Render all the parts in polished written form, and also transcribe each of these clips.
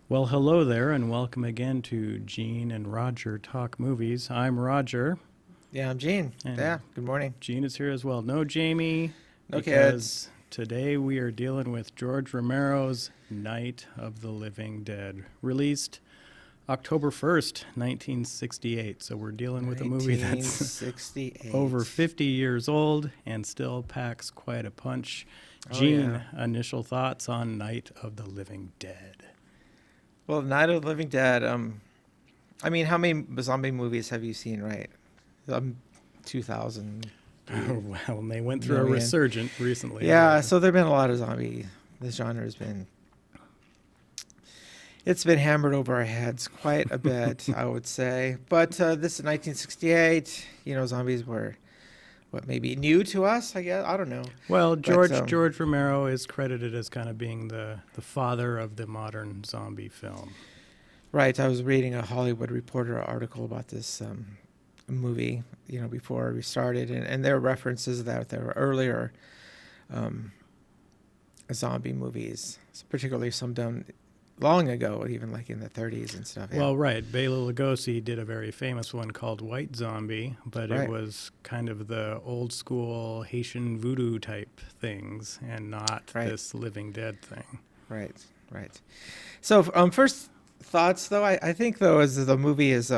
Well, hello there, and welcome again to Gene and Roger Talk Movies. I'm Roger, Yeah, I'm Gene. and Yeah, good morning. Gene is here as well. No Jamie, No kids. because today we are dealing with George Romero's Night of the Living Dead, released October 1st, 1968. So we're dealing with a movie that's over 1968. 50 years old and still packs quite a punch. Oh, yeah. Gene, initial thoughts on Night of the Living Dead? Well, Night of the Living Dead. I mean, how many zombie movies have you seen, right? 2000, Oh, well, and they went through a million. resurgent recently, Yeah, right? so there've been a lot of zombie. This genre has been, it's been hammered over our heads quite a bit, I would say. But this is 1968. Zombies were, what, maybe new to us, I guess? I don't know. Well, But George Romero is credited as kind of being the father of the modern zombie film. right, I was reading a Hollywood Reporter article about this movie, before we started, and there are references that there were earlier um, zombie movies, particularly some done long ago, even like in the 30s and stuff. Yeah, Well, right, Bela Lugosi did a very famous one called White Zombie, but it right, was kind of the old school Haitian voodoo type things and not right, this Living Dead thing. right, right. So, first thoughts though, I think though, is the movie is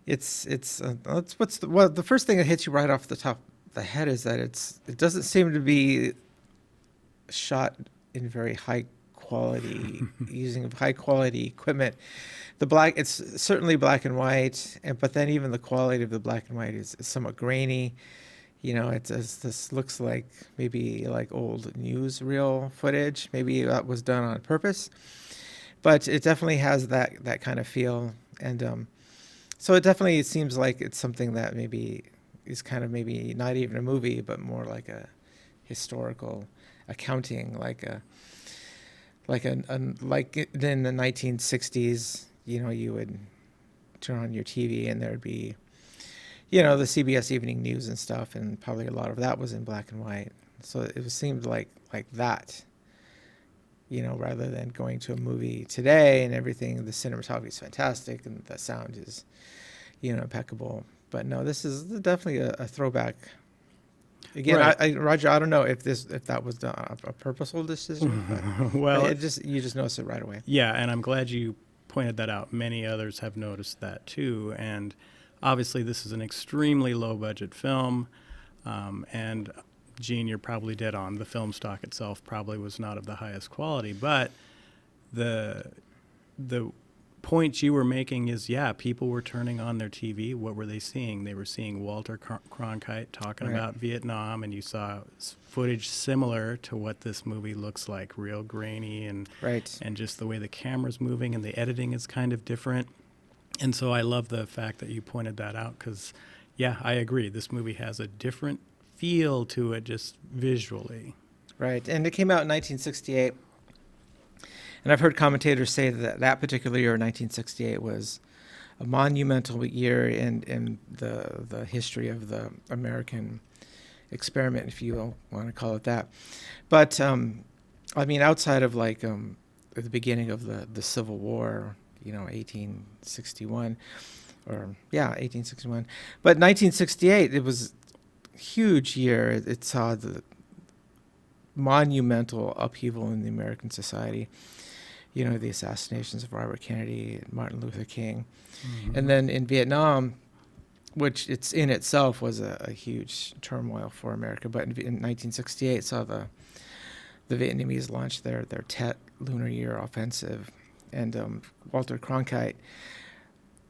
it's what's the first thing that hits you right off the top of the head is that it doesn't seem to be shot in very high quality using high quality equipment. It's certainly black and white, but then even the quality of the black and white is somewhat grainy. This looks like maybe like old newsreel footage. Maybe that was done on purpose, but it definitely has that kind of feel. And so it definitely seems like it's something that maybe is kind of maybe not even a movie, but more like a historical accounting, like in the 1960s. You would turn on your TV and there'd be, the CBS Evening News and stuff, and probably a lot of that was in black and white. So it seemed like that, rather than going to a movie today and everything. The cinematography is fantastic and the sound is, impeccable. But no, this is definitely a throwback. Again, Right. Roger, I don't know if that was a purposeful decision, but Well, you just notice it right away. yeah, and I'm glad you pointed that out. Many others have noticed that too. And obviously, this is an extremely low budget film. And Gene, you're probably dead on. The film stock itself probably was not of the highest quality, but the the point you were making is, yeah, people were turning on their TV. What were they seeing? They were seeing Walter Cronkite talking Right, about Vietnam, and you saw footage similar to what this movie looks like, real grainy right, and just the way the camera's moving and the editing is kind of different. And so I love the fact that you pointed that out because, yeah, I agree. This movie has a different feel to it just visually. right. And it came out in 1968. And I've heard commentators say that that particular year, 1968, was a monumental year in the history of the American experiment, if you want to call it that. But I mean, outside of at the beginning of the Civil War, 1861, or yeah, 1861. But 1968, it was a huge year. It saw the monumental upheaval in the American society. The assassinations of Robert Kennedy and Martin Luther King. And then in Vietnam, which it's in itself was a huge turmoil for America. But in 1968 saw the Vietnamese launch their Tet Lunar Year offensive. And Walter Cronkite,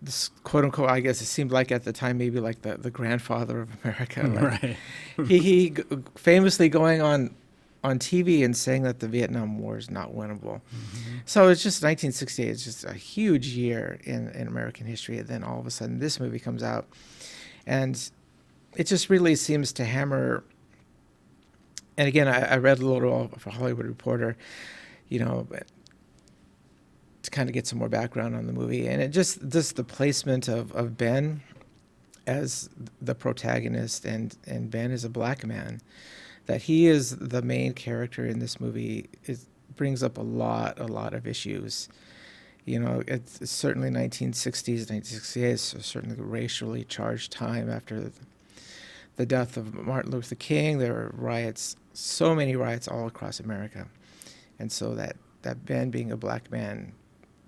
this quote unquote, I guess it seemed like at the time maybe like the grandfather of America. Right. He famously going on TV and saying that the Vietnam War is not winnable. Mm-hmm. So it's just 1968. It's just a huge year in American history. And then all of a sudden this movie comes out. And it just really seems to hammer. And again, I read a little of a Hollywood Reporter, to kind of get some more background on the movie. And it just the placement of Ben as the protagonist, and Ben is a black man, that he is the main character in this movie, is brings up a lot of issues. You know, it's certainly 1960s, 1968 is certainly a racially charged time after the death of Martin Luther King. There were riots, so many riots all across America. And so that Ben being a black man,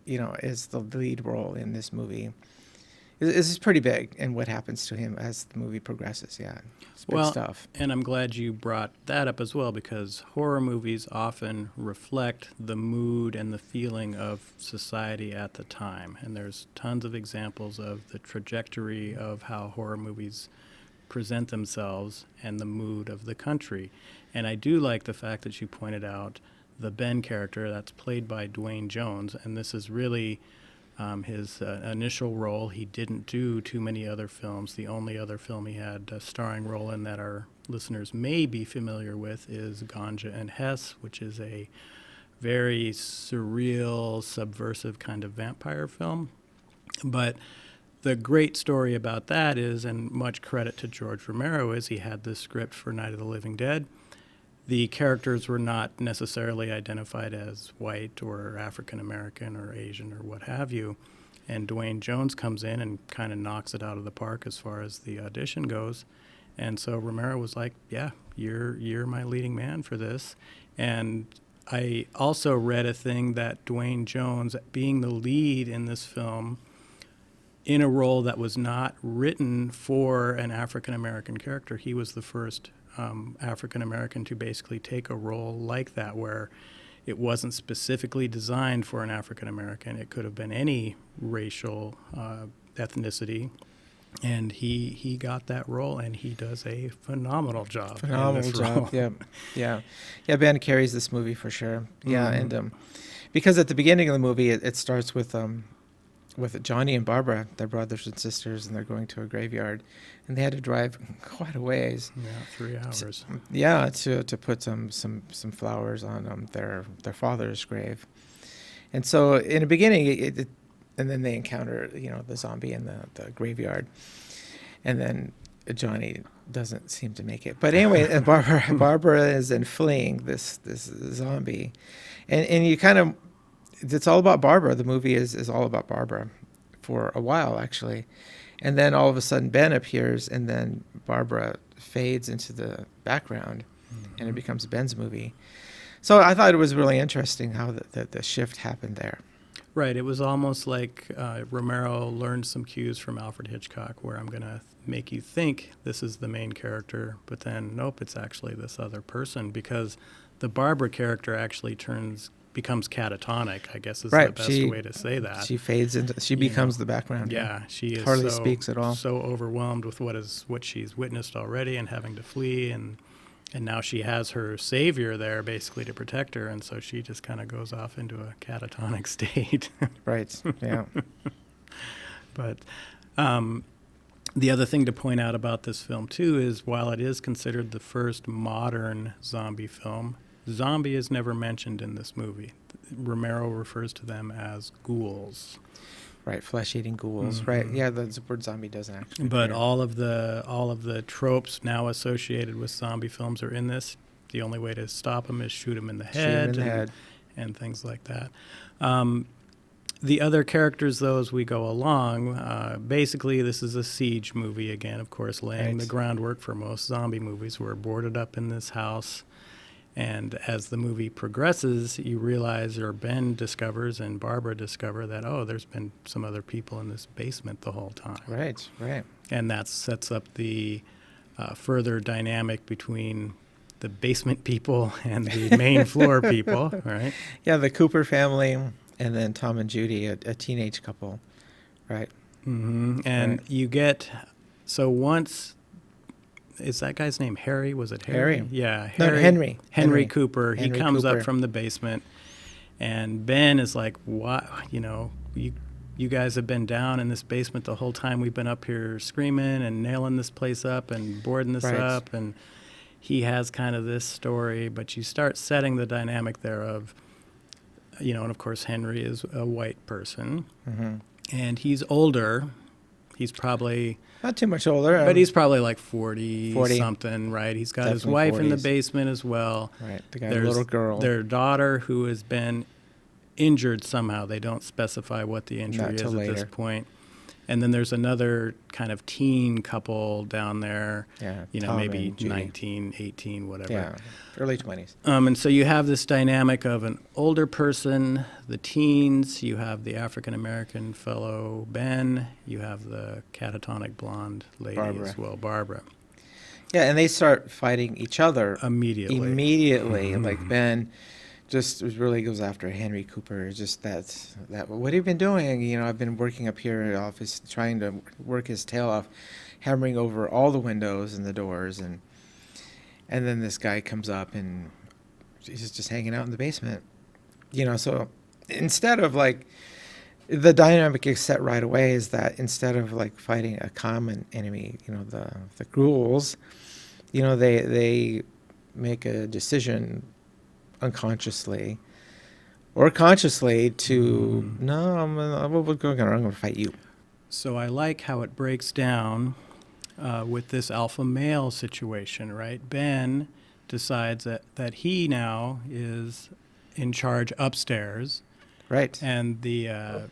you know, is the lead role in this movie. This is pretty big in what happens to him as the movie progresses. Yeah, it's big stuff. And I'm glad you brought that up as well, because horror movies often reflect the mood and the feeling of society at the time. And there's tons of examples of the trajectory of how horror movies present themselves and the mood of the country. And I do like the fact that you pointed out the Ben character that's played by Dwayne Jones, and this is really his initial role. He didn't do too many other films. The only other film he had a starring role in that our listeners may be familiar with is Ganja and Hess, which is a very surreal, subversive kind of vampire film. But the great story about that is, and much credit to George Romero, is he had this script for Night of the Living Dead. The characters were not necessarily identified as white or African American or Asian or what have you. And Dwayne Jones comes in and kind of knocks it out of the park as far as the audition goes. And so Romero was like, yeah, you're my leading man for this. And I also read a thing that Dwayne Jones, being the lead in this film, in a role that was not written for an African American character, he was the first African American to basically take a role like that, where it wasn't specifically designed for an African American. It could have been any racial ethnicity, and he got that role, and he does a phenomenal job. Phenomenal job. Yeah. Ben carries this movie for sure. Yeah, Mm-hmm. and because at the beginning of the movie, it starts with Johnny and Barbara, their brothers and sisters, and they're going to a graveyard, and they had to drive quite a ways. Yeah, 3 hours. Yeah, to put some flowers on their father's grave, and so in the beginning, and then they encounter the zombie in the graveyard, and then Johnny doesn't seem to make it. But anyway, and Barbara is then fleeing this zombie, and you kind of. It's all about Barbara. The movie is all about Barbara for a while, actually. And then all of a sudden Ben appears, and then Barbara fades into the background, and it becomes Ben's movie. So I thought it was really interesting how the shift happened there. Right. It was almost like Romero learned some cues from Alfred Hitchcock, where I'm going to make you think this is the main character, but then, nope, it's actually this other person, because the Barbara character actually becomes catatonic, I guess is the best way to say that. She fades into, she becomes the background. Yeah, she is hardly speaks at all. So overwhelmed with what she's witnessed already and having to flee, and now she has her savior there basically to protect her, and so she just kind of goes off into a catatonic state. Right. Yeah. But the other thing to point out about this film too is, while it is considered the first modern zombie film, zombie is never mentioned in this movie. Romero refers to them as ghouls. Right, flesh-eating ghouls. Mm-hmm. Right, yeah. The word zombie doesn't actually. But all of the tropes now associated with zombie films are in this. The only way to stop them is shoot them in the head, and things like that. The other characters, though, as we go along, basically this is a siege movie again. Of course, laying the groundwork for most zombie movies. We're boarded up in this house. And as the movie progresses, you realize, or Ben discovers and Barbara discover that, there's been some other people in this basement the whole time. Right. And that sets up the further dynamic between the basement people and the main floor people, right? Yeah, the Cooper family, and then Tom and Judy, a teenage couple, right? Mm-hmm. And you get, so once... Is that guy's name Harry? Was it Harry? Yeah, Harry. No, Henry Cooper. He comes Cooper. up from the basement, and Ben is like, "What? You guys have been down in this basement the whole time. We've been up here screaming and nailing this place up and boarding this up." And he has kind of this story, but you start setting the dynamic there of, and of course Henry is a white person, and he's older. He's probably, Not too much older. but he's probably like 40, 40. something, right? He's got his Definitely wife in the 40s. basement as well. Right. They got a little girl. Their daughter who has been injured somehow. They don't specify what the injury Not is till at this later. point. And then there's another kind of teen couple down there, Yeah. you know, Tom maybe and Judy. 19, 18, whatever. Yeah. Early 20s. And so you have this dynamic of an older person, the teens, you have the African-American fellow, Ben, you have the catatonic blonde lady Barbara. as well, Barbara, Yeah, and they start fighting each other immediately. immediately. Like Ben just really goes after Henry Cooper. Just that. What have you been doing? You know, I've been working up here in the office, trying to work his tail off, hammering over all the windows and the doors, and then this guy comes up and he's just hanging out in the basement. You know, so instead of like the dynamic is set right away is that instead of like fighting a common enemy, you know, the ghouls, you know, they make a decision unconsciously or consciously to no, I'm gonna fight you. So I like how it breaks down with this alpha male situation, right? Ben decides that he now is in charge upstairs, Right. and the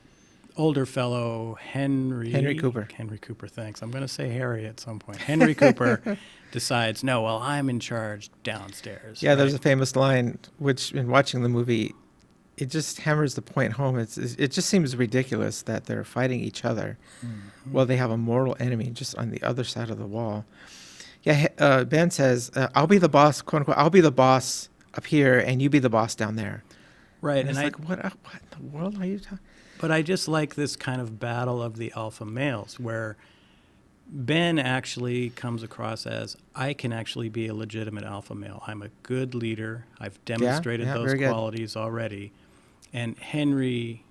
older fellow, Henry Cooper. Henry Cooper, thanks. I'm going to say Harry at some point. Henry Cooper decides, no, well, I'm in charge downstairs. Yeah, right? there's a famous line which, in watching the movie, it just hammers the point home. It just seems ridiculous that they're fighting each other. Well, they have a mortal enemy just on the other side of the wall. Yeah, Ben says, "I'll be the boss, quote unquote. I'll be the boss up here, and you be the boss down there." Right, And and it's like, what in the world are you talking? But I just like this kind of battle of the alpha males where Ben actually comes across as, I can actually be a legitimate alpha male. I'm a good leader. I've demonstrated yeah, those very good. qualities already. And Henry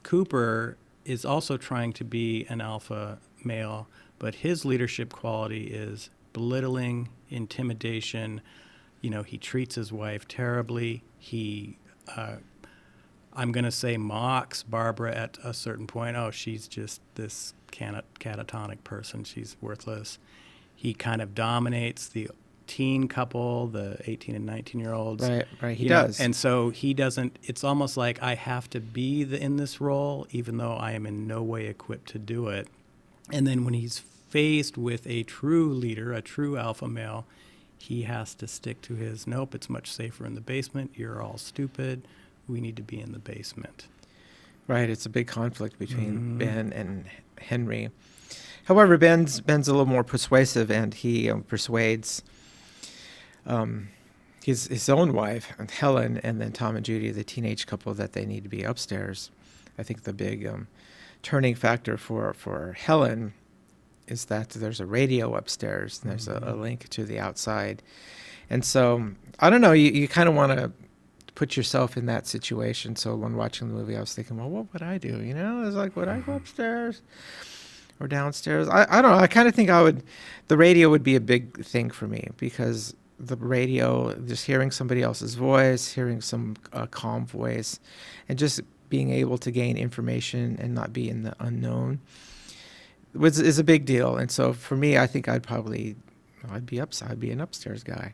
Cooper is also trying to be an alpha male, but his leadership quality is belittling, intimidation. You know, he treats his wife terribly. He I'm going to say mocks Barbara at a certain point. Oh, she's just this catatonic person. She's worthless. He kind of dominates the teen couple, the 18 and 19-year-olds. Right. He You know, does. and so he doesn't, it's almost like I have to be in this role, even though I am in no way equipped to do it. And then when he's faced with a true leader, a true alpha male, he has to stick to his, nope, it's much safer in the basement. You're all stupid. We need to be in the basement. Right, it's a big conflict between Ben and Henry. However, Ben's a little more persuasive, and he persuades his own wife, Helen, and then Tom and Judy, the teenage couple, that they need to be upstairs. I think the big turning factor for Helen is that there's a radio upstairs, and there's a link to the outside. And so, I don't know, you kind of want to put yourself in that situation. So when watching the movie, I was thinking, well, what would I do? You know, it's like, would I go upstairs or downstairs? I don't know. I kind of think the radio would be a big thing for me, because the radio, just hearing somebody else's voice, hearing some calm voice, and just being able to gain information and not be in the unknown is a big deal. And so for me, I think I'd be an upstairs guy.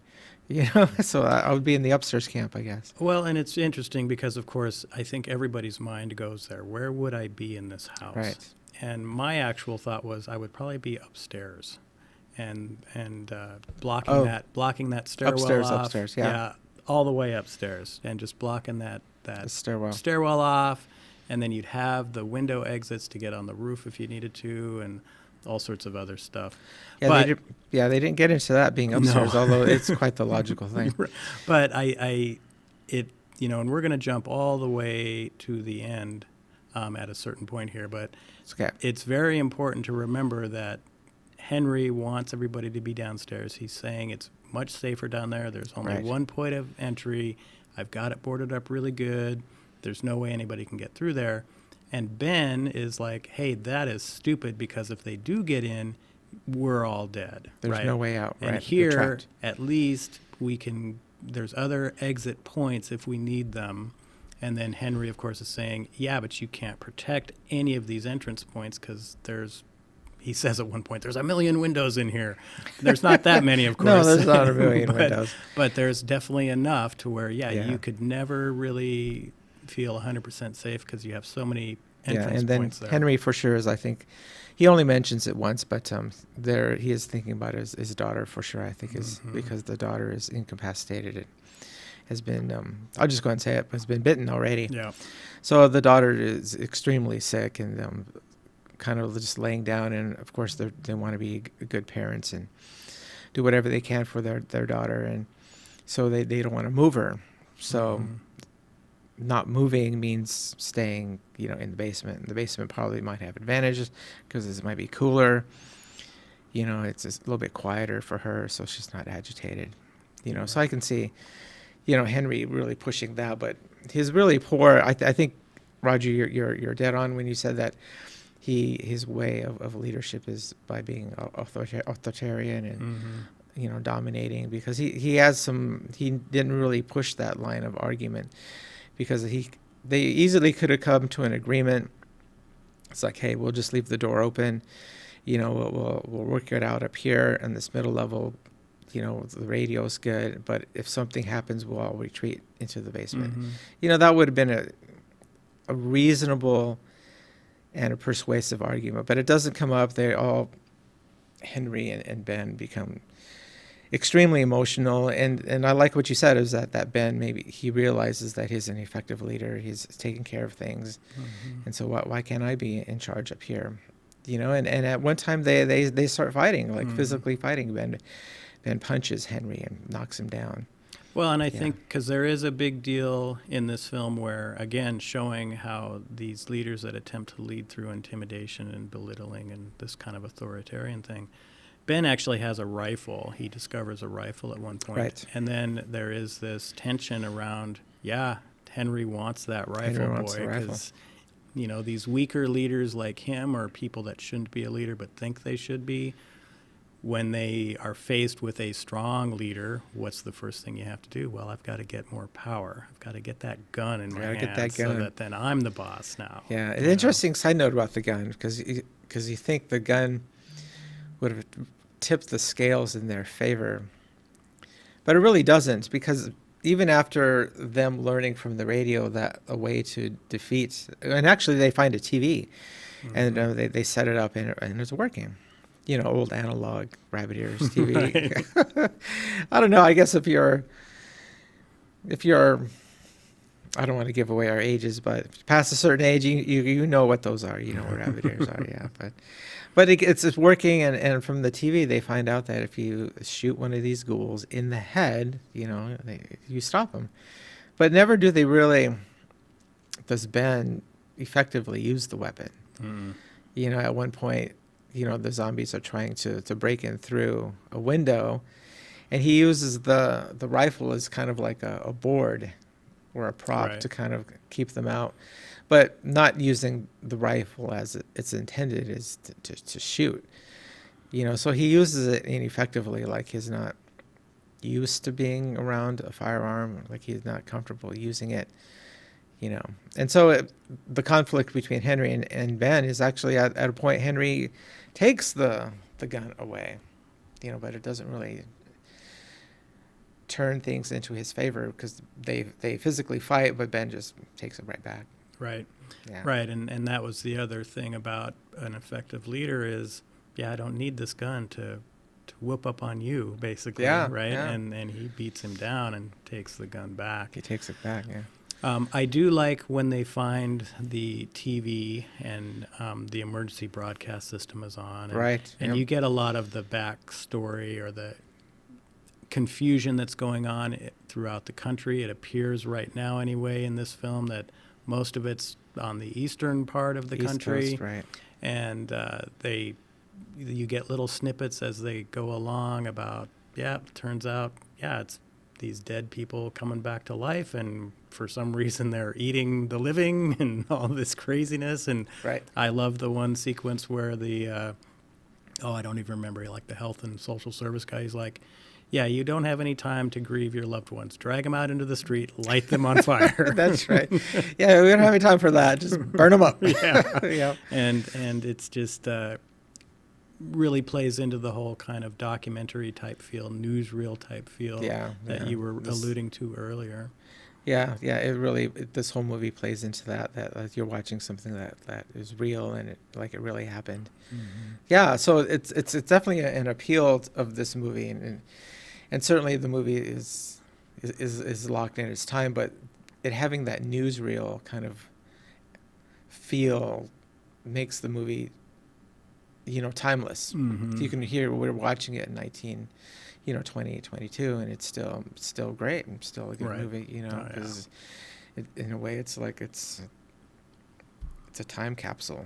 You know, so I would be in the upstairs camp, I guess. Well, and it's interesting because, of course, I think everybody's mind goes there. Where would I be in this house? Right. And my actual thought was I would probably be upstairs, and blocking that stairwell off. Upstairs, yeah. All the way upstairs, and just blocking that The stairwell. stairwell off, and then you'd have the window exits to get on the roof if you needed to, and all sorts of other stuff. Yeah, but, they didn't get into that being upstairs, No. although it's quite the logical thing. But and we're going to jump all the way to the end at a certain point here, but Okay. it's very important to remember that Henry wants everybody to be downstairs. He's saying it's much safer down there. There's only Right. one point of entry. I've got it boarded up really good. There's no way anybody can get through there. And Ben is like, hey, that is stupid, because if they do get in, we're all dead. There's right? no way out. And Right. They're here, trapped. at least, there's other exit points if we need them. And then Henry, of course, is saying, yeah, but you can't protect any of these entrance points because there's he says at one point, "There's a million windows in here." There's not that many, of No, course. there's not a million but, windows. But there's definitely enough to where, Yeah. you could never really feel 100% safe because you have so many entrance and then points there. Henry for sure is, I think, he only mentions it once, but there he is thinking about his daughter for sure. I think is because the daughter is incapacitated. It has been, I'll just go ahead and say it, has been bitten already. Yeah. So the daughter is extremely sick and kind of just laying down. And of course, they want to be good parents and do whatever they can for their daughter. And so they don't want to move her. So not moving means staying, in the basement. The basement probably might have advantages because it might be cooler. It's a little bit quieter for her, so she's not agitated. So I can see, Henry really pushing that, but he's really poor. I think, Roger, you're dead on when you said that his way of leadership is by being authoritarian and dominating, because he didn't really push that line of argument, because they easily could have come to an agreement. It's like, hey, we'll just leave the door open, we'll work it out up here in this middle level. The radio's good, but if something happens, we'll all retreat into the basement. That would have been a reasonable and a persuasive argument, but it doesn't come up. Henry and Ben become extremely emotional, and I like what you said, is that Ben, maybe he realizes that he's an effective leader, he's taking care of things, and so why can't I be in charge up here? And at one time they start fighting, like physically fighting. Ben punches Henry and knocks him down. Well, and I think because there is a big deal in this film where, again, showing how these leaders that attempt to lead through intimidation and belittling and this kind of authoritarian thing, Ben actually has a rifle. He discovers a rifle at one point. Right. And then there is this tension around, Henry wants that rifle, because, these weaker leaders like him, or people that shouldn't be a leader but think they should be, when they are faced with a strong leader, what's the first thing you have to do? Well, I've got to get more power. I've got to get that gun in my hand so that then I'm the boss now. Yeah, an interesting side note about the gun, because you think the gun would have tipped the scales in their favor, but it really doesn't, because even after them learning from the radio that a way to defeat, and actually they find a TV, and they set it up and it's working. Old analog rabbit ears TV. Right. I don't know. I guess if you're, I don't want to give away our ages, but past a certain age, you know what those are. You know what rabbit ears are. Yeah, but it's working, and from the TV they find out that if you shoot one of these ghouls in the head, you stop them. But never do they really. Does Ben effectively use the weapon? At one point, the zombies are trying to break in through a window, and he uses the rifle as kind of like a board or a prop to kind of keep them out, but not using the rifle as it's intended, is to shoot. So he uses it ineffectively, like he's not used to being around a firearm, like he's not comfortable using it. And so the conflict between Henry and Ben is actually at a point Henry takes the gun away, but it doesn't really turn things into his favor, because they physically fight, but Ben just takes it right back. Right. Yeah. Right. And that was the other thing about an effective leader is, I don't need this gun to whoop up on you, basically. Yeah. Right. Yeah. And he beats him down and takes the gun back. He takes it back. Yeah. I do like when they find the TV and the emergency broadcast system is on. And you get a lot of the backstory or the confusion that's going on throughout the country. It appears right now anyway in this film that most of it's on the eastern part of the East country. Coast, right. And you get little snippets as they go along about, turns out, it's these dead people coming back to life, and for some reason they're eating the living and all this craziness. And I love the one sequence where I don't even remember, like the health and social service guy, he's like, you don't have any time to grieve your loved ones. Drag them out into the street, light them on fire. That's right. Yeah, we don't have any time for that. Just burn them up. Yeah. And it's just, really plays into the whole kind of documentary type feel, newsreel type feel Yeah, that yeah. you were alluding to earlier. Yeah, yeah. This whole movie plays into that. That you're watching something that is real and it really happened. Yeah, so it's definitely an appeal of this movie, and certainly the movie is locked in its time, but it having that newsreel kind of feel makes the movie, timeless. You can hear we're watching it in 2022, and it's still great and still a good Right. movie, Oh, yeah. because in a way it's like it's a time capsule.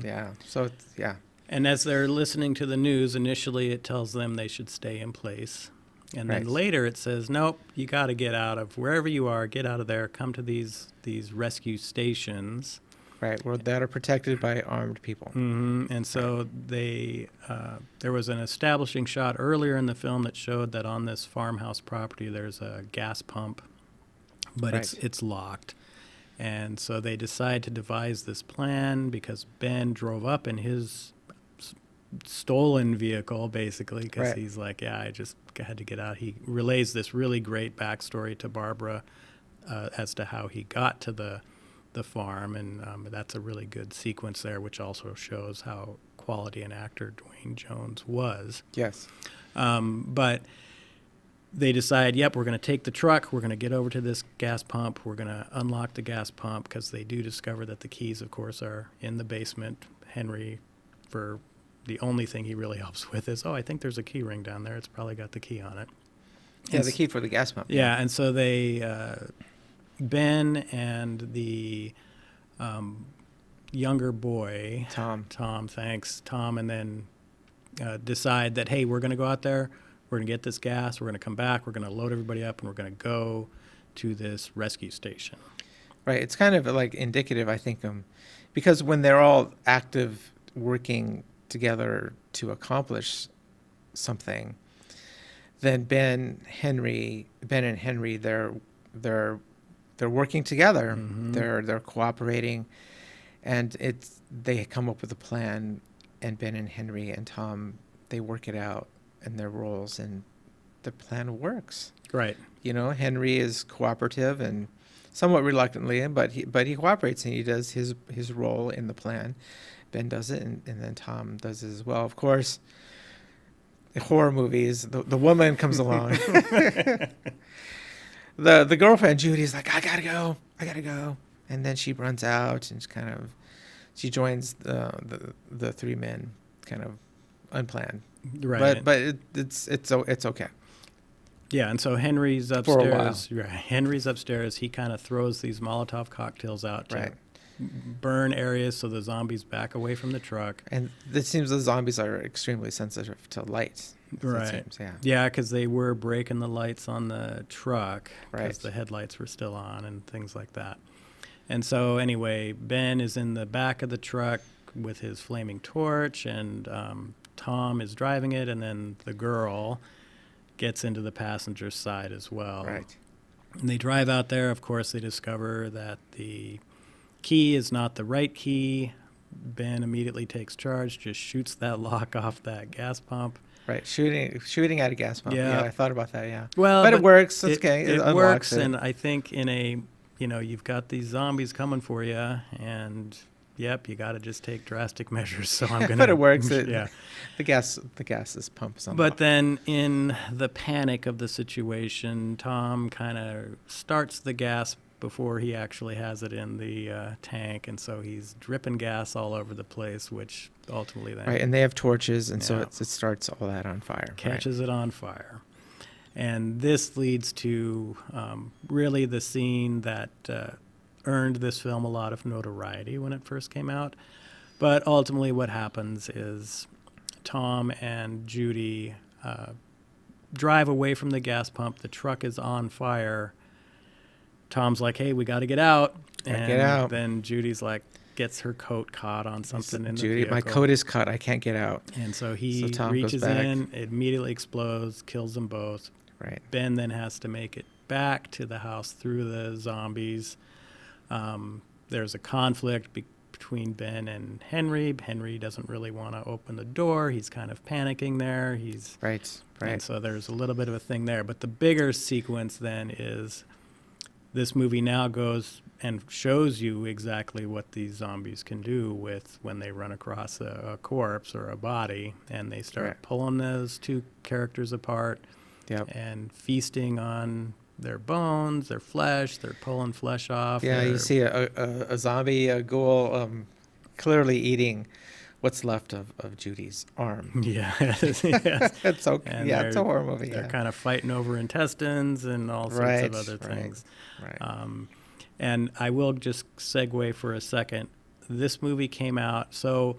Yeah. So yeah. And as they're listening to the news, initially it tells them they should stay in place. And then Right. later it says, nope, you got to get out of wherever you are, get out of there, come to these rescue stations. Right. That are protected by armed people. And so there was an establishing shot earlier in the film that showed that on this farmhouse property there's a gas pump, but Right. it's locked. And so they decide to devise this plan because Ben drove up in his stolen vehicle, basically, because Right. he's like, yeah, I just had to get out. He relays this really great backstory to Barbara as to how he got to the farm, and that's a really good sequence there, which also shows how quality an actor Dwayne Jones was. Yes. But they decide, yep, we're going to take the truck, we're going to get over to this gas pump, we're going to unlock the gas pump, because they do discover that the keys, of course, are in the basement. Henry, for the only thing he really helps with is, I think there's a key ring down there. It's probably got the key on it. Yeah, the key for the gas pump. Yeah, and so they, Ben and the younger boy, Tom, and then decide that, hey, we're going to go out there, we're going to get this gas, we're going to come back, we're going to load everybody up, and we're going to go to this rescue station. Right. It's kind of like indicative, I think, because when they're all active, working together to accomplish something, then Ben and Henry, they're working together. They're cooperating, and they come up with a plan, and Ben and Henry and Tom, they work it out in their roles, and the plan works. Right. Henry is cooperative and somewhat reluctantly, but he cooperates, and he does his role in the plan. Ben does it, and then Tom does it as well. Of course, the horror movies, the woman comes along. The girlfriend, Judy's like, I gotta go. And then she runs out, and she joins the three men, kind of unplanned. Right. But it's okay. Yeah, and so Henry's For a while. upstairs. Right. Henry's upstairs. He kind of throws these Molotov cocktails out to Right. burn areas so the zombies back away from the truck. And it seems the zombies are extremely sensitive to light. Right. It seems, yeah. Yeah, because they were breaking the lights on the truck because Right. the headlights were still on and things like that. And so anyway, Ben is in the back of the truck with his flaming torch, and Tom is driving it, and then the girl gets into the passenger side as well. Right. And they drive out there. Of course, they discover that the key is not the right key. Ben immediately takes charge, just shoots that lock off that gas pump. Right. Shooting at a gas pump. Yeah. Yeah, I thought about that, yeah. Well, but it works. It's okay. It unlocks works, it. and I think you've got these zombies coming for you, and yep, you got to just take drastic measures. So I'm gonna. But it works. Yeah. The gas is pumped. But then, in the panic of the situation, Tom kind of starts the gas before he actually has it in the tank, and so he's dripping gas all over the place, which ultimately then Right, and they have torches, and so Yeah. it starts all that on fire. catches it on fire. And this leads to really the scene that earned this film a lot of notoriety when it first came out. But ultimately what happens is Tom and Judy drive away from the gas pump. The truck is on fire. Tom's like, hey, we got to get out. Gotta get out. Then Judy's like, gets her coat caught on something in the Judy, vehicle. my coat is cut. I can't get out. And so he So Tom goes reaches back. in, it immediately explodes, kills them both. Right. Ben then has to make it back to the house through the zombies. There's a conflict between Ben and Henry. Henry doesn't really want to open the door. He's kind of panicking there. Right. And so there's a little bit of a thing there. But the bigger sequence then is this movie now goes and shows you exactly what these zombies can do with when they run across a corpse or a body, and they start Right. pulling those two characters apart Yep. and feasting on their bones, their flesh. They're pulling flesh off. Yeah, you see a zombie, a ghoul, clearly eating what's left of Judy's arm. Yeah, yes. It's so And yeah, it's a horror movie. They're Yeah. kind of fighting over intestines and all sorts of other things. Right. And I will just segue for a second. This movie came out, so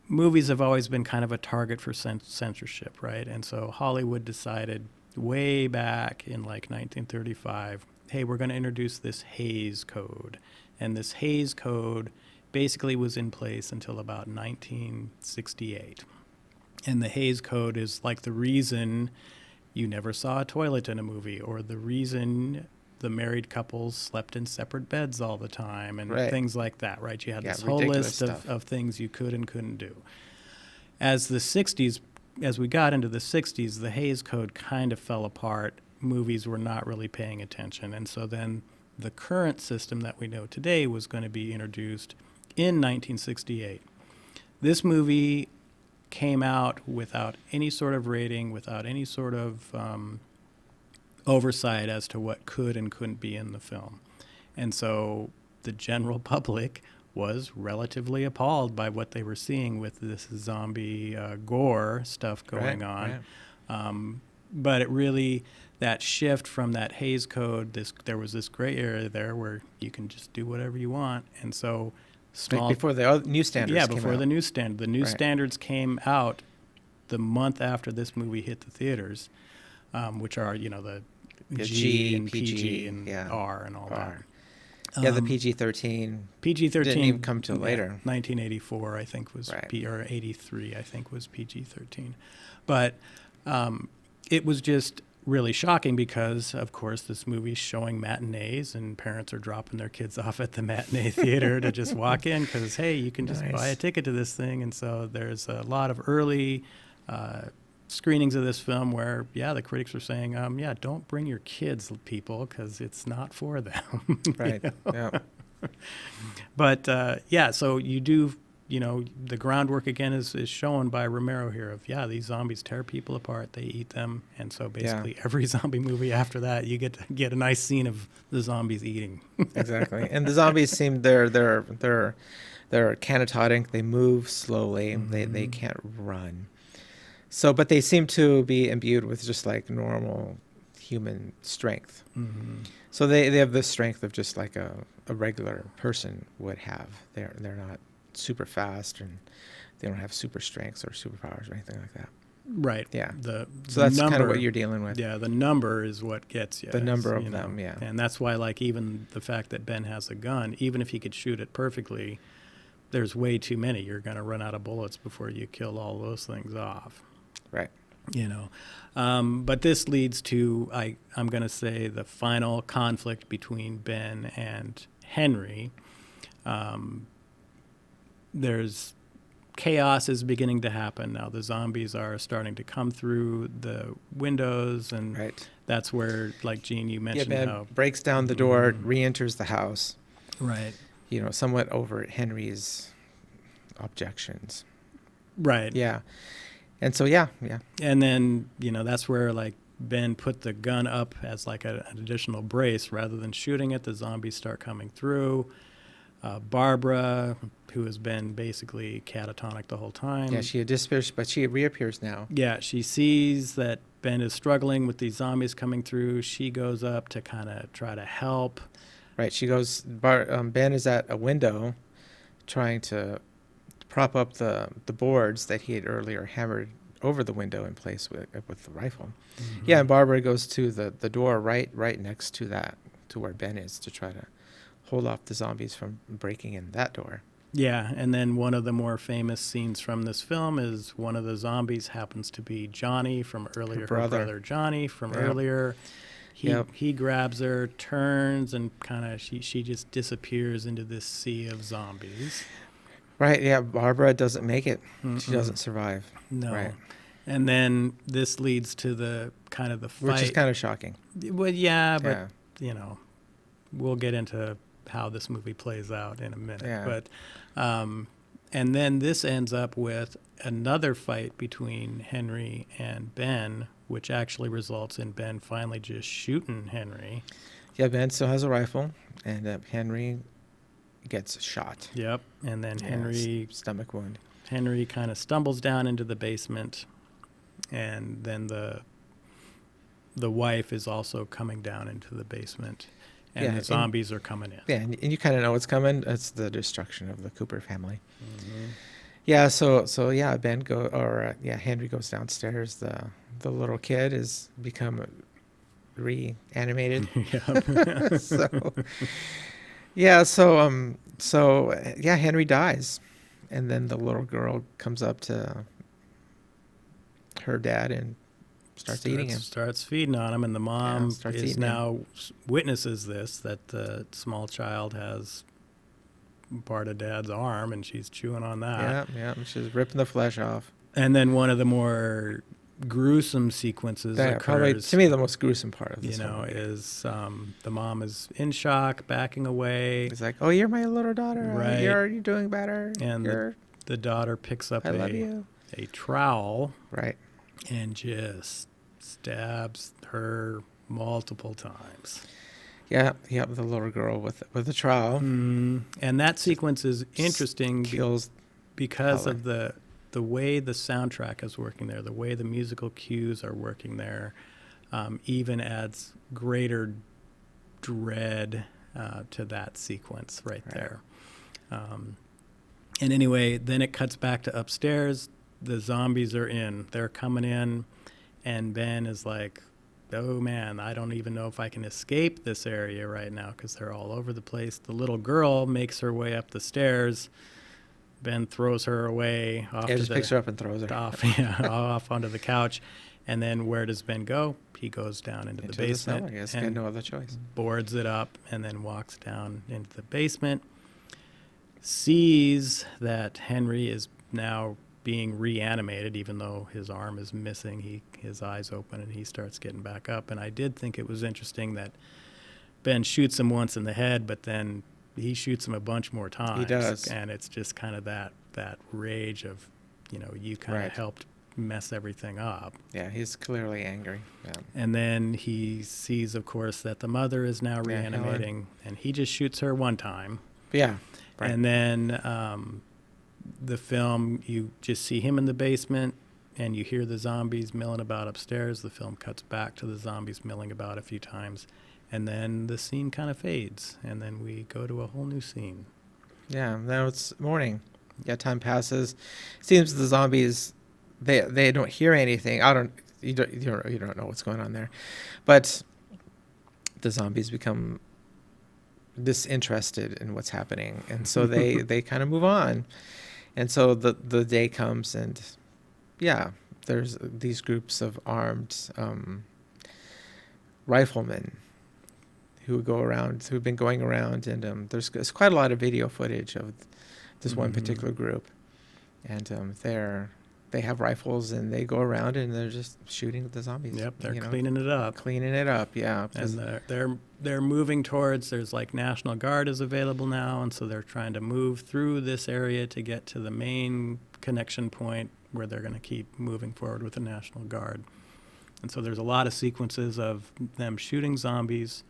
movies have always been kind of a target for censorship, right? And so Hollywood decided way back in like 1935, hey, we're going to introduce this Hays Code. And this Hays Code basically was in place until about 1968. And the Hays Code is like the reason you never saw a toilet in a movie, or the reason the married couples slept in separate beds all the time, and things like that, right? You had this whole list of things you could and couldn't do. As we got into the 60s, the Hays Code kind of fell apart. Movies were not really paying attention. And so then the current system that we know today was going to be introduced in 1968. This movie came out without any sort of rating, without any sort of oversight as to what could and couldn't be in the film. And so the general public was relatively appalled by what they were seeing with this zombie gore stuff going on. But it really, that shift from that Hays Code, there was this gray area there where you can just do whatever you want. And so before the new standards came out. Before the new standard. The new standards came out the month after this movie hit the theaters, which are, the G and PG and R and all that. Yeah, the PG-13. PG-13 didn't even come till later. 1984, I think, was or 83, I think, was PG-13. But it was just really shocking because, of course, this movie's showing matinees, and parents are dropping their kids off at the matinee theater to just walk in because, hey, you can just buy a ticket to this thing. And so there's a lot of early screenings of this film where, the critics were saying, don't bring your kids, people, because it's not for them. Right. Yeah. But, so you do, the groundwork again is shown by Romero here of, these zombies tear people apart, they eat them. And so basically every zombie movie after that, you get to get a nice scene of the zombies eating. Exactly. And the zombies seem they're canatotic, they move slowly, they can't run. So, but they seem to be imbued with just like normal human strength. Mm-hmm. So they have the strength of just like a regular person would have. They're not super fast, and they don't have super strengths or superpowers or anything like that. Right. Yeah. So that's kind of what you're dealing with. Yeah, the number is what gets you. The number of them, yeah. And that's why, like, even the fact that Ben has a gun, even if he could shoot it perfectly, there's way too many. You're going to run out of bullets before you kill all those things off. Right. But this leads to, I'm going to say, the final conflict between Ben and Henry. There's chaos is beginning to happen now. The zombies are starting to come through the windows, and that's where, like Gene, you mentioned, Ben breaks down the door, re-enters the house. Right. Somewhat over Henry's objections. Right. Yeah. And so, And then, that's where, like, Ben put the gun up as, like, an additional brace. Rather than shooting it, the zombies start coming through. Barbara, who has been basically catatonic the whole time. Yeah, she had disappeared, but she reappears now. Yeah, she sees that Ben is struggling with these zombies coming through. She goes up to kind of try to help. Right, she goes, Ben is at a window trying to prop up the boards that he had earlier hammered over the window in place with the rifle. Mm-hmm. Yeah, and Barbara goes to the door right next to that, to where Ben is, to try to hold off the zombies from breaking in that door. Yeah, and then one of the more famous scenes from this film is one of the zombies happens to be Johnny from earlier, her brother Johnny from earlier. Yep. He grabs her, turns, and kind of she just disappears into this sea of zombies. Right. Yeah. Barbara doesn't make it. She Mm-mm. doesn't survive. No. Right. And then this leads to the kind of the fight. Which is kind of shocking. Well, yeah, but Yeah. you know, we'll get into how this movie plays out in a minute. Yeah. But and then this ends up with another fight between Henry and Ben, which actually results in Ben finally just shooting Henry. Yeah. Ben still has a rifle, and Henry gets shot. Yep. And then Yeah, stomach wound. Henry kind of stumbles down into the basement, and then the wife is also coming down into the basement, and Yeah, the zombies are coming in. Yeah, and you kind of know what's coming. It's the destruction of the Cooper family. Mm-hmm. Yeah, so yeah, Henry goes downstairs. The little kid has become reanimated. Yep. So Henry dies, and then the little girl comes up to her dad and starts eating him. Starts feeding on him, and the mom starts is eating now witnesses this, that the small child has part of dad's arm, and she's chewing on that. Yeah, and she's ripping the flesh off. And then one of the more gruesome sequences That probably, occurs. to me, the most gruesome part of this. Is the mom is in shock, backing away, It's like, oh, you're my little daughter. Right. You're doing better. and the daughter picks up I love you. a trowel Right. and just stabs her multiple times. Yeah. The little girl with the trowel And that sequence is interesting kills. because Color. of the way the soundtrack is working there, the way the musical cues are working there, even adds greater dread to that sequence right there. And anyway, then it cuts back to upstairs. The zombies are in. They're coming in, and Ben is like, oh man, I don't even know if I can escape this area right now because they're all over the place. The little girl makes her way up the stairs. Ben throws her away off Just picks her up and throws her off onto the couch. And then where does Ben go? He goes down into the basement He has no other choice. boards it up, and then walks down into the basement, sees that Henry is now being reanimated, even though his arm is missing. His eyes open, and he starts getting back up. And I did think it was interesting that Ben shoots him once in the head, but then he shoots him a bunch more times. He does. And it's just kind of that rage of, you kind of Right. helped mess everything up. Yeah, he's clearly angry. Yeah. And then he sees, of course, that the mother is now Yeah, reanimating, and he just shoots her one time. Yeah. Right. And then the film, you just see him in the basement, and you hear the zombies milling about upstairs. The film cuts back to the zombies milling about a few times, and then the scene kind of fades, and then we go to a whole new scene. Yeah, now it's morning. Yeah, time passes. Seems the zombies, they don't hear anything. You don't know what's going on there, but the zombies become disinterested in what's happening, and so they kind of move on. And so the day comes, and yeah, there's these groups of armed riflemen who've been going around, and there's quite a lot of video footage of this one particular group, and they have rifles, and they go around, and they're just shooting the zombies. Yep, they're cleaning it up. Cleaning it up, yeah. And they're moving towards, there's like National Guard is available now, and so they're trying to move through this area to get to the main connection point where they're going to keep moving forward with the National Guard. And so there's a lot of sequences of them shooting zombies,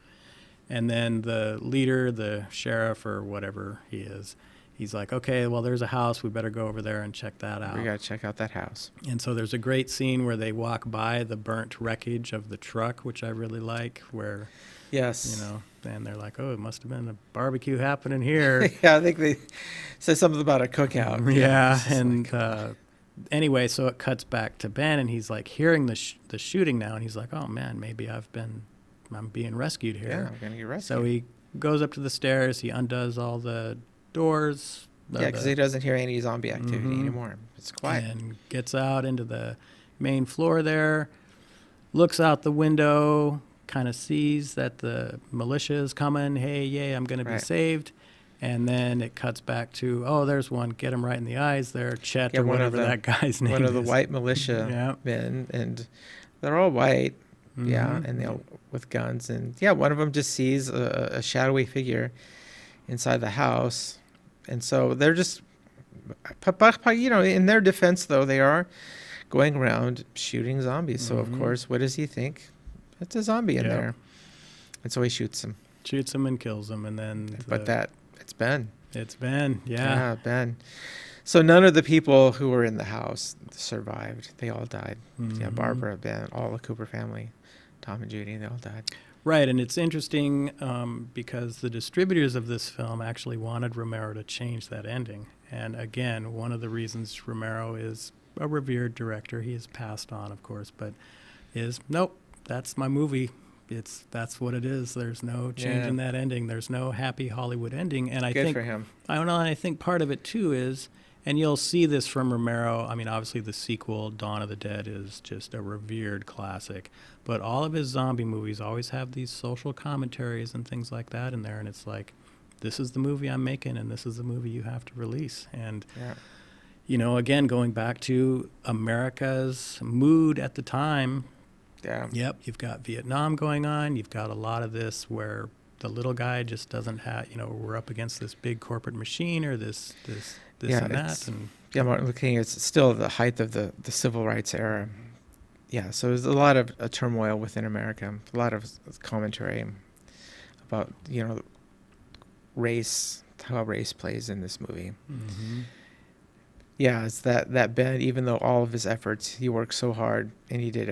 and then the leader, the sheriff or whatever he is, he's like, okay, well, there's a house. We better go over there and check that out. We got to check out that house. And so there's a great scene where they walk by the burnt wreckage of the truck, which I really like, where, Yes. and they're like, oh, it must have been a barbecue happening here. Yeah, I think they said something about a cookout. Yeah. It's just And like, anyway, so it cuts back to Ben, and he's like hearing the shooting now, and he's like, oh, man, maybe I'm being rescued yeah, here. I'm going to get rescued. So he goes up to the stairs, he undoes all the doors. Yeah, because he doesn't hear any zombie activity anymore. It's quiet. And gets out into the main floor there, looks out the window, kind of sees that the militia is coming. Hey, yay, I'm going to be Right. saved. And then it cuts back to, oh, there's one. Get him right in the eyes there. Chet Yeah, or one of whatever the- that guy's name is. One of the white militia Yeah. men, and they're all white. Yeah, Mhm. and they all with guns, and yeah, one of them just sees a shadowy figure inside the house, and so they're just, you know, in their defense though, they are going around shooting zombies. So of Mhm. course, what does he think? It's a zombie in Yeah. there, and so he shoots him. Shoots him and kills him. And then But it's Ben. it's Ben. Yeah. Yeah, Ben. So none of the people who were in the house survived. They all died. Yeah, Mhm. Barbara, Ben, all the Cooper family, Tom and Judy, they all died. Right, and it's interesting because the distributors of this film actually wanted Romero to change that ending. And again, one of the reasons Romero is a revered director, he has passed on, of course, but is, nope, that's my movie. That's what it is. There's no change Yeah. in that ending. There's no happy Hollywood ending. And I Good think for him. I don't know. And I think part of it too is, and you'll see this from Romero. I mean, obviously the sequel, Dawn of the Dead, is just a revered classic. But all of his zombie movies always have these social commentaries and things like that in there. And it's like, this is the movie I'm making, and this is the movie you have to release. And Yeah. you know, again, going back to America's mood at the time. Yeah. Yep, you've got Vietnam going on. You've got a lot of this where the little guy just doesn't have, you know, we're up against this big corporate machine or this Yeah, and it's- that. And Yeah, Martin Luther King is still the height of the civil rights era. Yeah, so there's a lot of turmoil within America, a lot of commentary about, you know, race, how race plays in this movie. mhm. Yeah, it's that Ben, even though all of his efforts, he worked so hard and he did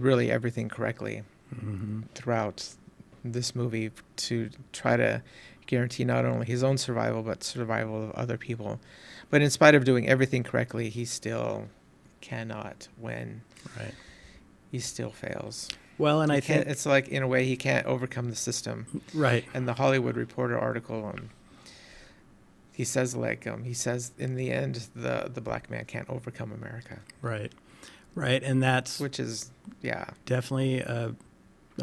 really everything correctly Mhm. throughout this movie to try to guarantee not only his own survival, but survival of other people. But in spite of doing everything correctly, he still cannot win. Right. He still fails. Well, and He I can't- think it's like, in a way, he can't overcome the system. right. And the Hollywood Reporter article, he says in the end, the black man can't overcome America, Right. Right. And that's which is, yeah. definitely a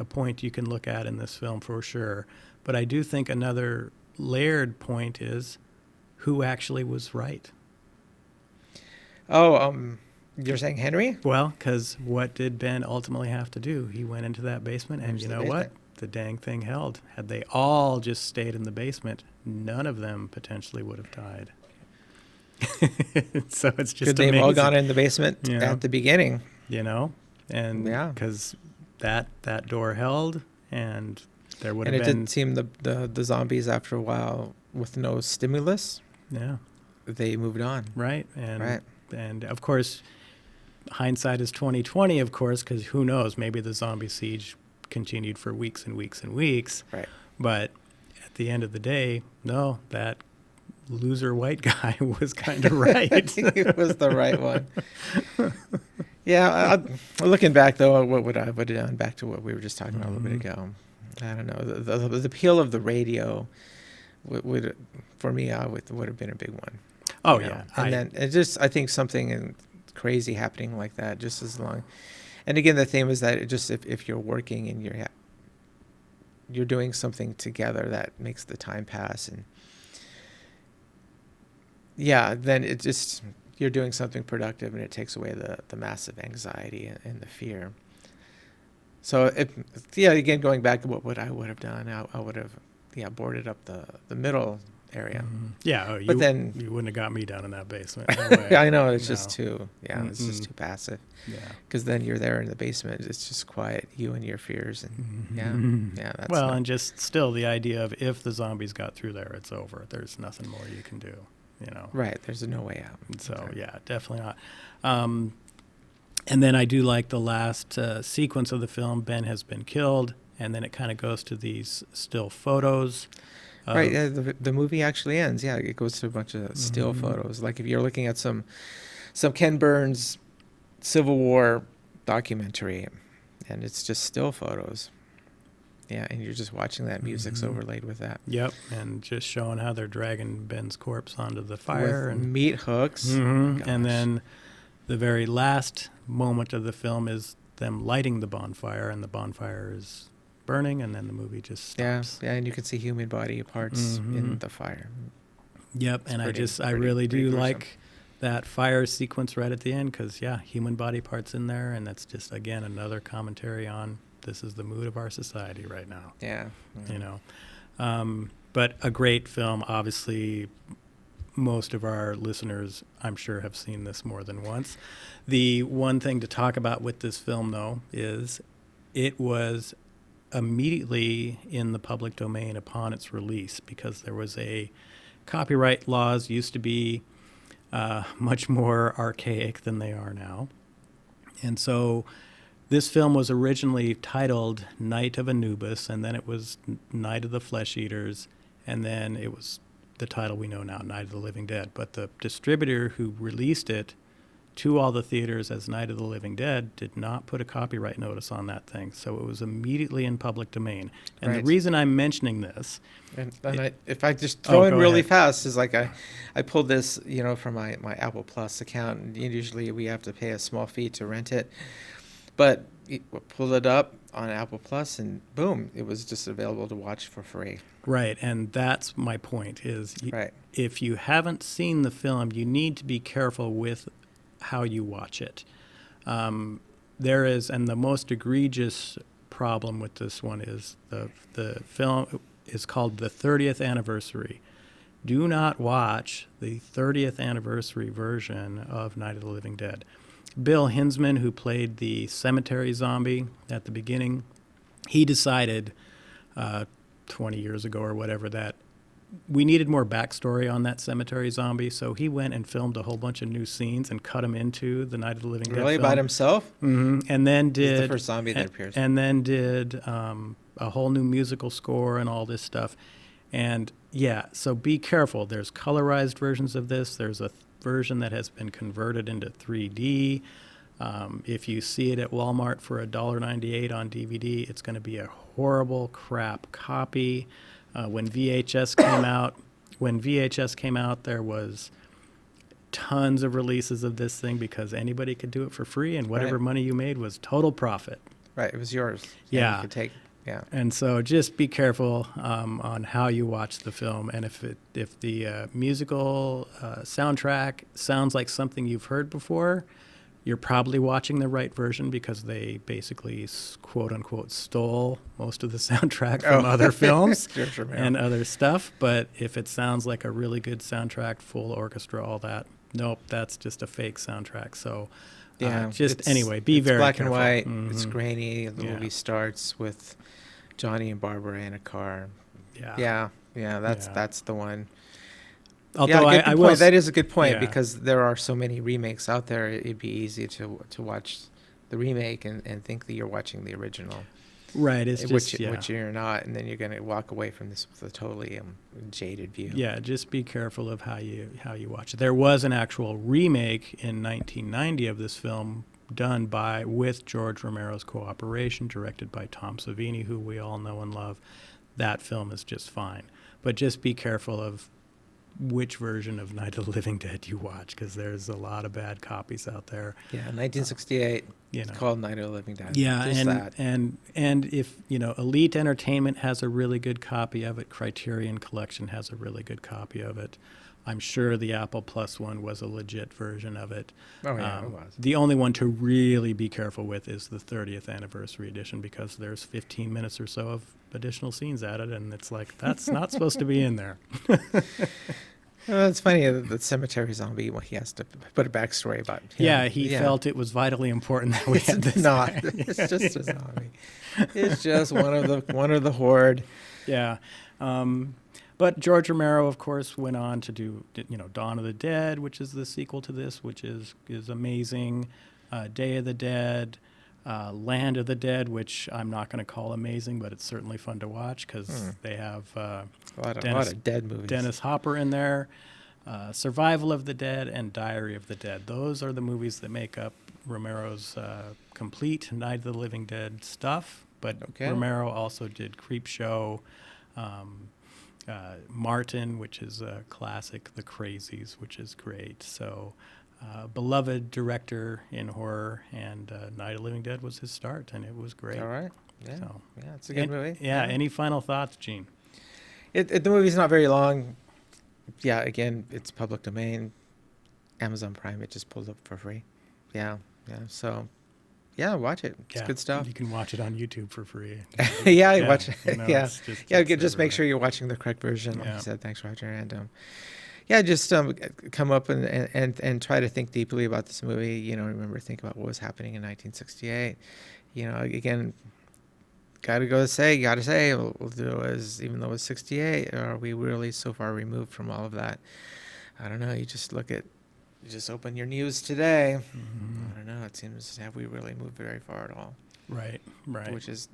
point you can look at in this film for sure. But I do think another layered point is who actually was right. Oh, you're saying Henry? Well, because what did Ben ultimately have to do? He went into that basement, and Into you the know what? basement. The dang thing held. Had they all just stayed in the basement, none of them potentially would have died. So it's just Could they've amazing, all gone in the basement Yeah. at the beginning? you know, and Yeah. because that door held, and there would And have it been, didn't seem the zombies, after a while, with no stimulus, yeah, they moved on. right, and Right. and of course, hindsight is 20/20, of course, because who knows? Maybe the zombie siege continued for weeks and weeks and weeks. Right. But at the end of the day, no, that loser white guy was kind of right. He was the right one. Yeah, looking back though, what would I have done? Back to what we were just talking about a little bit Mhm. ago. I don't know. The appeal of the radio would for me, would have been a big one. Oh you know? yeah, And then it just, I think something crazy happening like that, just as long. And again, the theme is that it just, if you're working and you're doing something together that makes the time pass, and yeah, then it just, you're doing something productive, and it takes away the massive anxiety and the fear. So yeah, again, going back to what I would have done, I would have, boarded up the middle area. Mhm. Yeah. Oh, But then- you wouldn't have got me down in that basement. No way. I know, it's just No. too, it's just Mm-mm. too passive. Yeah. Because then you're there in the basement, it's just quiet, you and your fears, and Mhm. yeah, that's well, not- and just still the idea of if the zombies got through there, it's over. There's nothing more you can do. You know. right. There's no way out. So Okay. yeah, definitely not. And then I do like the last sequence of the film. Ben has been killed, and then it kind of goes to these still photos. Right, yeah, the movie actually ends. Yeah, it goes to a bunch of still Mhm. photos. Like if you're looking at some Ken Burns Civil War documentary, and it's just still photos. Yeah, and you're just watching that. Music's Mhm. overlaid with that. Yep, and just showing how they're dragging Ben's corpse onto the fire, with and meat hooks. Mhm. Gosh. And then the very last moment of the film is them lighting the bonfire, and the bonfire is burning, and then the movie just stops. Yeah, and you can see human body parts in the fire. Yep, It's and pretty- I pretty- really pretty do gruesome. like that fire sequence right at the end because, yeah, human body parts in there, and that's just, again, another commentary on this is the mood of our society right now, Yeah. you know. But a great film. Obviously, most of our listeners, I'm sure, have seen this more than once. The one thing to talk about with this film, though, is it was immediately in the public domain upon its release because there was a copyright laws used to be much more archaic than they are now. And so this film was originally titled Night of Anubis, and then it was Night of the Flesh Eaters, and then it was the title we know now, Night of the Living Dead. But the distributor who released it to all the theaters as Night of the Living Dead did not put a copyright notice on that thing. So it was immediately in public domain. And Right. the reason I'm mentioning this, If I just throw in go really ahead. fast, is like I pulled this, from my Apple Plus account, and usually we have to pay a small fee to rent it. But pulled it up on Apple Plus, and boom, it was just available to watch for free. right, and that's my point, is Right. if you haven't seen the film, you need to be careful with how you watch it. There is, and the most egregious problem with this one is the film is called The 30th Anniversary. Do not watch the 30th anniversary version of Night of the Living Dead. Bill Hinsman, who played the cemetery zombie at the beginning, he decided 20 years ago or whatever that we needed more backstory on that cemetery zombie, so he went and filmed a whole bunch of new scenes and cut them into the Night of the Living Dead Really, film. by himself? And then He's did the first zombie that appears. and then did a whole new musical score and all this stuff. And yeah, so be careful. There's colorized versions of this. There's a version that has been converted into 3D. If you see it at Walmart for $1.98 on DVD, it's going to be a horrible crap copy. When VHS came out, there was tons of releases of this thing because anybody could do it for free, and whatever Right. the money you made was total profit. Right, it was yours. And Yeah. you could take. Yeah. And so just be careful on how you watch the film, and if the musical soundtrack sounds like something you've heard before, you're probably watching the right version because they basically quote unquote stole most of the soundtrack from other films George Romero. and other stuff. But if it sounds like a really good soundtrack, full orchestra, all that, nope, that's just a fake soundtrack. So Yeah. anyway, be it's very black careful. and white. It's Mhm. grainy. The Yeah. movie starts with Johnny and Barbara in a car. Yeah. Yeah. That's the one. Although yeah, I good will. point. That is a good point yeah. because there are so many remakes out there. It'd be easy to watch the remake and think that you're watching the original, Right, it's just which you're not, and then you're going to walk away from this with a totally jaded view. Yeah, just be careful of how you watch it. There was an actual remake in 1990 of this film done with George Romero's cooperation, directed by Tom Savini, who we all know and love. That film is just fine, but just be careful of which version of Night of the Living Dead you watch, because there's a lot of bad copies out there. Yeah, 1968. You It's know. called Night of the Living Dead. Yeah, Just that. and if Elite Entertainment has a really good copy of it, Criterion Collection has a really good copy of it. I'm sure the Apple Plus one was a legit version of it. Oh yeah, it was. The only one to really be careful with is the 30th anniversary edition, because there's 15 minutes or so of additional scenes added, and it's like, that's not supposed to be in there. Well, it's funny that the cemetery zombie. Well, he has to put a backstory about him. Yeah, he felt it was vitally important that we had It's this. not. It's just a zombie. It's just one of the horde. Yeah. But George Romero, of course, went on to do, Dawn of the Dead, which is the sequel to this, which is amazing. Day of the Dead, Land of the Dead, which I'm not going to call amazing, but it's certainly fun to watch because they have A lot of dead movies. Dennis Hopper in there. Survival of the Dead and Diary of the Dead. Those are the movies that make up Romero's complete Night of the Living Dead stuff. But Okay. Romero also did Creepshow, Martin, which is a classic, The Crazies, which is great. So beloved director in horror, and Night of the Living Dead was his start, and it was great. All right. Yeah. So, Yeah, it's a good movie. Yeah. Any final thoughts, Gene? The movie's not very long. Yeah, again, it's public domain. Amazon Prime, it just pulled up for free. Yeah, yeah. So, yeah, watch it. It's good stuff. You can watch it on YouTube for free. Yeah, watch it. You know, Yeah, it's just, yeah. it's Just make everywhere. sure you're watching the correct version. Like Yeah. you said, thanks, Roger. And yeah, just come up and try to think deeply about this movie. You know, think about what was happening in 1968. You know, again, gotta say, we'll do as even though it was 68. Are we really so far removed from all of that? I don't know. You just open your news today. Mhm. I don't know. It seems, have we really moved very far at all? Right. Which is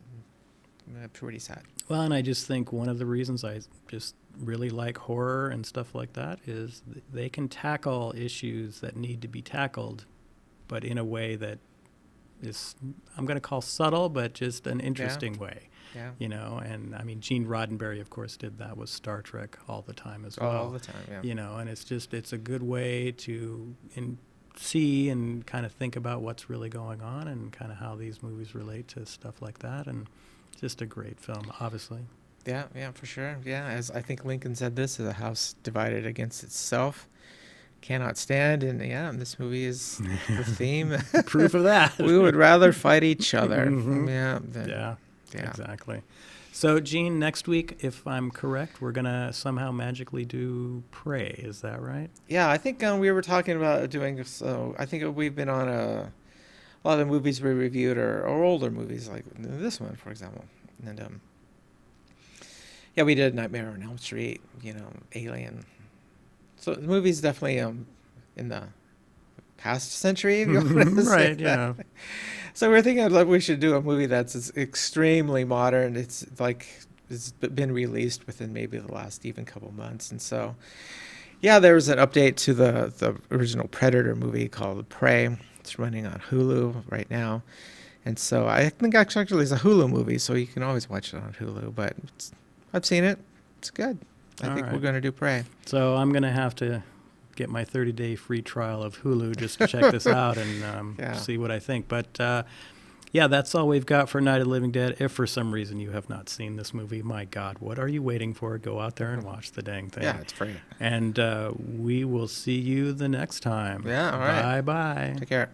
pretty sad. Well, and I just think one of the reasons I just really like horror and stuff like that is they can tackle issues that need to be tackled, but in a way that is, I'm going to call subtle, but just an interesting way. Yeah. You know, and I mean, Gene Roddenberry, of course, did that with Star Trek all the time as well. All the time, yeah. You know, and it's a good way to see and kind of think about what's really going on and kind of how these movies relate to stuff like that. And just a great film, obviously. Yeah, for sure. Yeah, as I think Lincoln said, this is a house divided against itself cannot stand. And yeah, this movie is the theme. Proof of that. We would rather fight each other. Mhm. Yeah. Yeah, exactly. So, Gene, next week, if I'm correct, we're going to somehow magically do Prey. Is that right? Yeah, I think we were talking about doing, so I think we've been on a lot of the movies we reviewed are older movies, like this one, for example. And yeah, we did Nightmare on Elm Street, Alien. So the movie's definitely in the past century, if you want to say Right, that. yeah. So we're thinking like we should do a movie that's extremely modern. It's been released within maybe the last even couple months, and so yeah, there was an update to the original Predator movie called Prey. It's running on Hulu right now, and so I think actually it's a Hulu movie, so you can always watch it on Hulu. But I've seen it; it's good. I think we're going to do Prey. So I'm going to have to get my 30-day free trial of Hulu just to check this out and see what I think. But yeah, that's all we've got for Night of the Living Dead. If for some reason you have not seen this movie, my God, what are you waiting for? Go out there and watch the dang thing. Yeah, it's free. And we will see you the next time. Yeah, all right. Bye-bye. Take care.